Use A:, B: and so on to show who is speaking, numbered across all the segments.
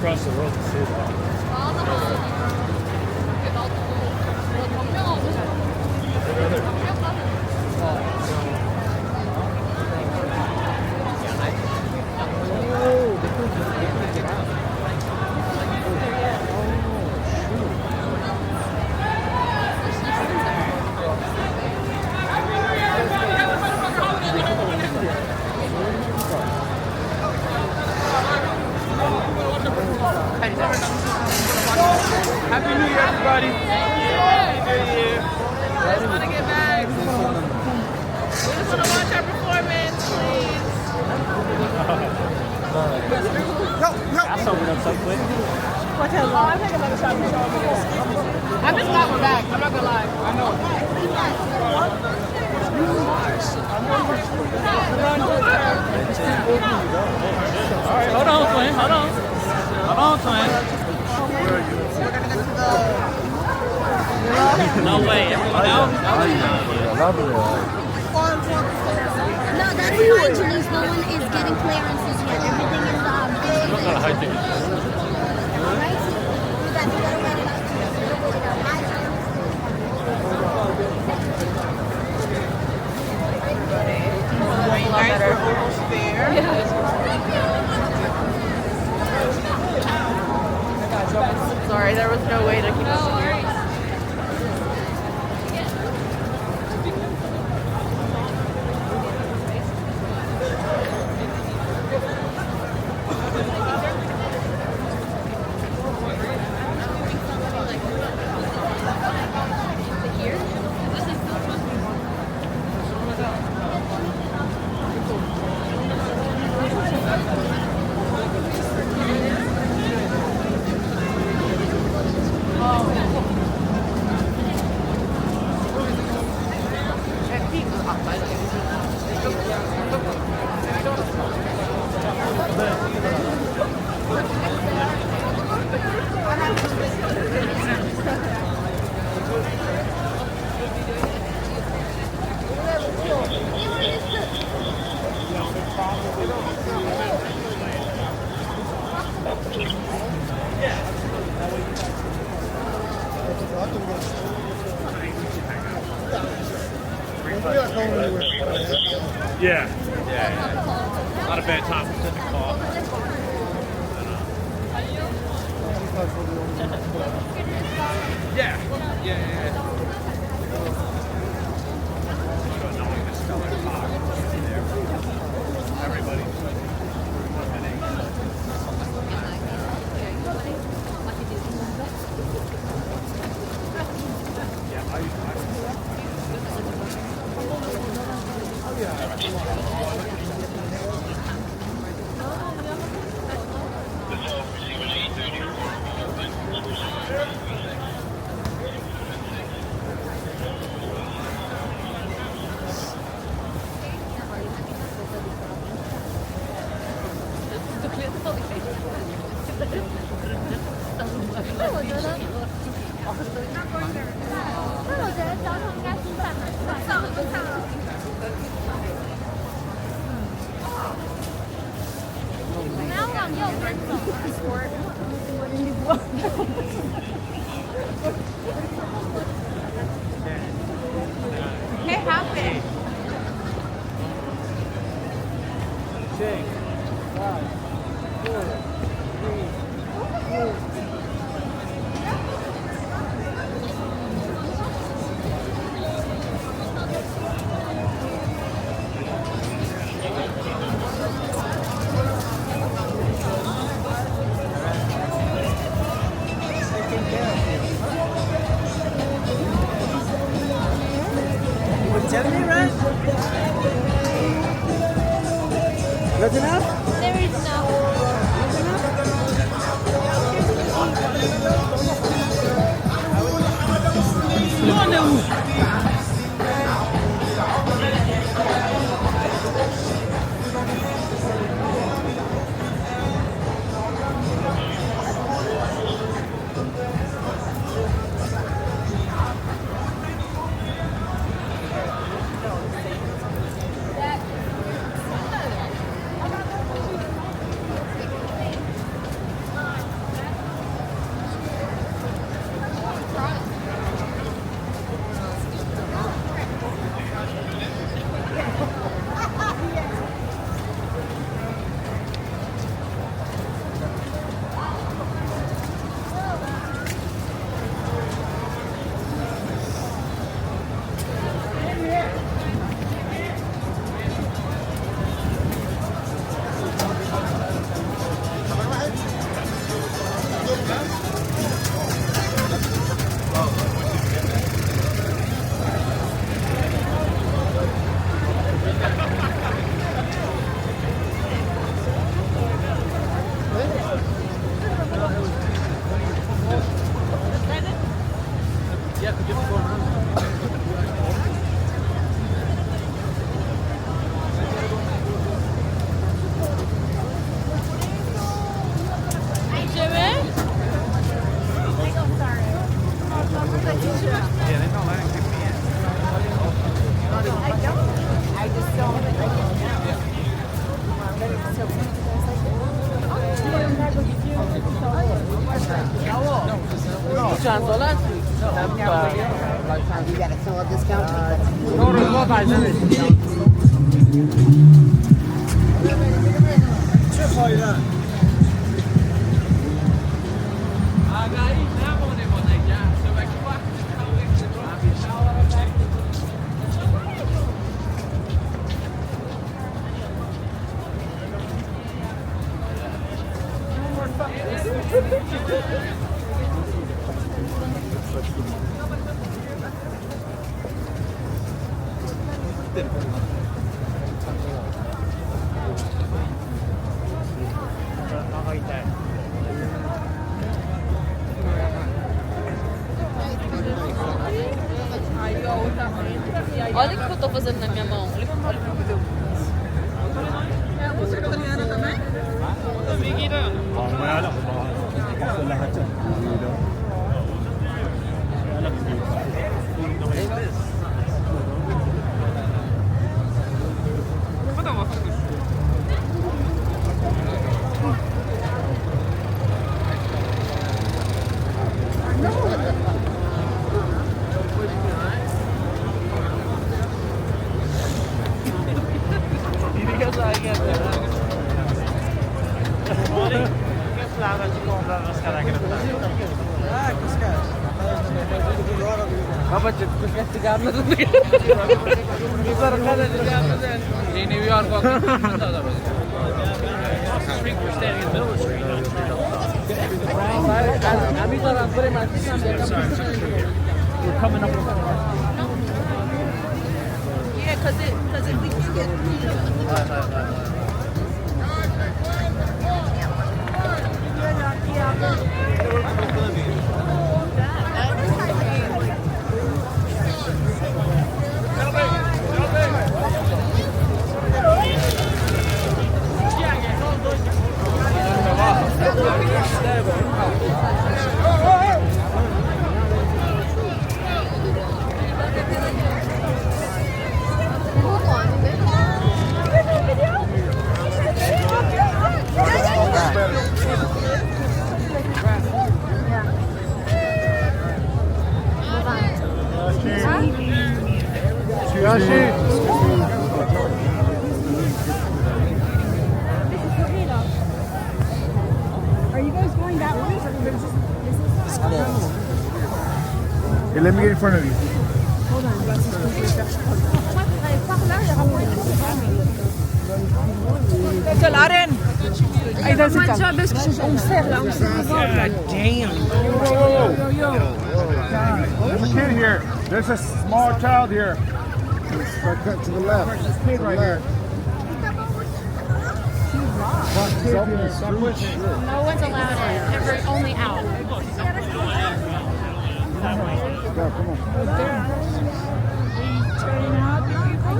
A: Across the road to see that.
B: Happy New Year, everybody.
C: I just want to get back. We just want to watch our performance, please.
A: That's opened up so quick.
C: I'm taking another shot for sure. I'm just glad we're back. I'm not going to lie. I know.
A: All right, hold on, twin. Hold on. Hold on, twin. No way. Everyone else?
D: No, that's fine, Julius. No one is getting clearances yet. Everything is Alright? You got to get ready.
C: Nice, we're almost there. Sorry, there was no way to keep up with you.
A: Yeah. Not a bad time to sit in the car. Yeah. Everybody.
C: It happened.
B: 6, 5, 4, 3, 2. 70, right? That's enough?
D: There is no.
E: You got a sell discount?
C: Olha o que eu tô fazendo na minha mão. Olha o que eu fiz. Você é catarina também? Também, Guilherme.
A: In New York, street we're standing in the middle of the street. We're coming up.
C: Yeah, because we can get
E: Are you guys going that way?
B: Hey, let me get in front of you. There's a kid here. There's a small child here. Start cut to the left. To the left. Fuck, open the screw. Shit.
C: No one's allowed in. They're only out.
B: Go, come on.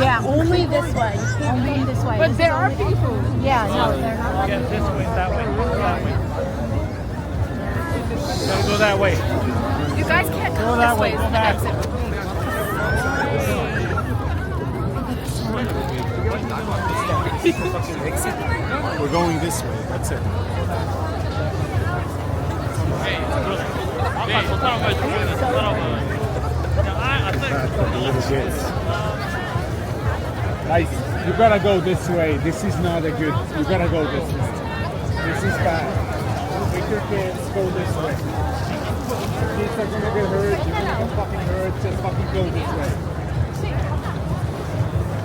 C: Yeah, only this way. You can't come this way. But there are people. Yeah, no, they're not.
A: Yeah, this way, that way, that way. Gotta go that way.
C: You guys can't come
A: that
C: this
A: way,
C: way.
A: go
C: It's the
A: back.
C: exit.
B: We're going this way. That's it. Guys, you gotta go this way. This is not a good. You gotta go this way. This is bad. Make your kids go this way. Kids are gonna get hurt. You're gonna get fucking hurt. Just fucking go this way.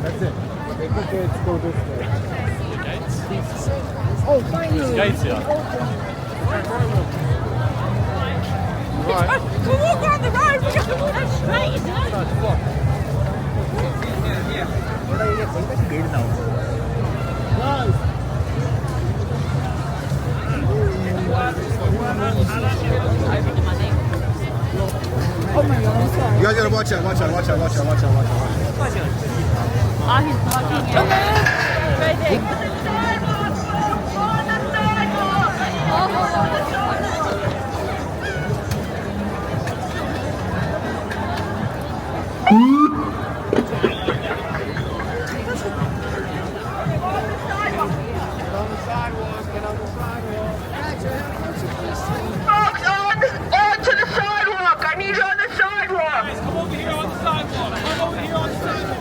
B: That's it. Make your kids go this way. Oh, thank you.
A: Gates here. Right.
C: We walk on the road. We got to walk straight, isn't it?
B: You guys gotta watch out, watch out, watch out, watch out, watch out, watch out.
C: Oh, he's blocking it. Right there.
F: Onto the sidewalk! I need you on the sidewalk!
A: Come over here on the sidewalk. Come over here on the sidewalk.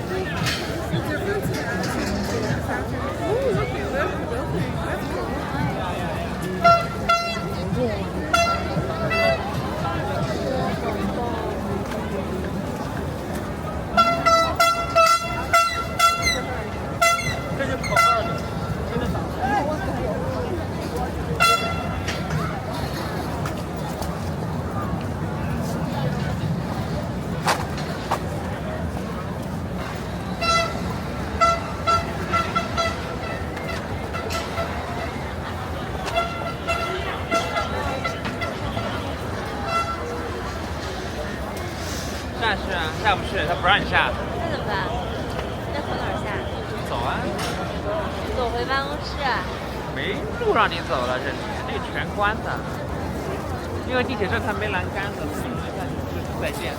A: 下是啊，下不是，他不让你下。
C: 那怎么办？那从哪儿下？
A: 走啊，
C: 走回办公室啊？
A: 没路让你走了，这里这里全关的。因为地铁站它没栏杆的，所以没看就是再见。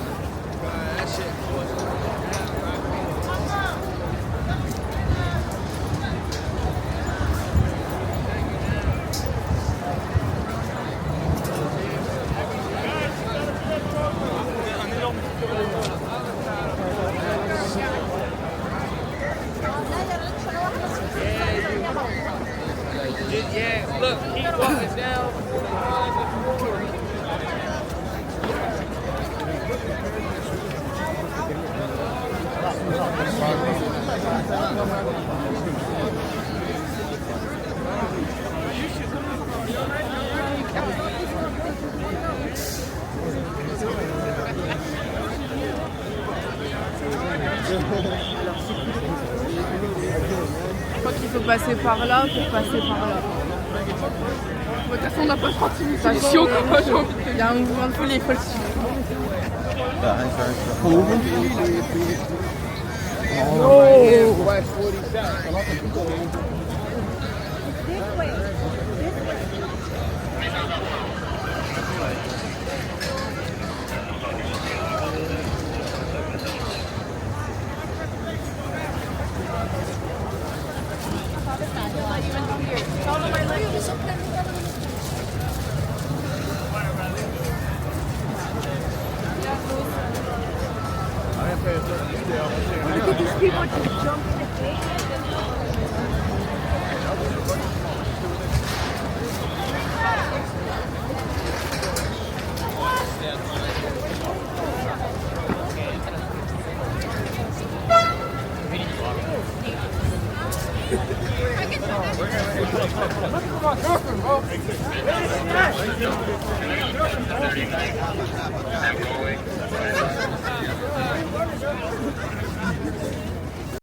A: Yeah, look, keep walking down.
G: Je crois qu'il faut passer par là pour passer par là. De toute façon, on n'a pas 30 minutes. C'est chiant quoi, j'ai envie de te dire. Il y a un mouvement de folie, il faut le suivre. Look at these people just jump in the gate.
F: I'm going.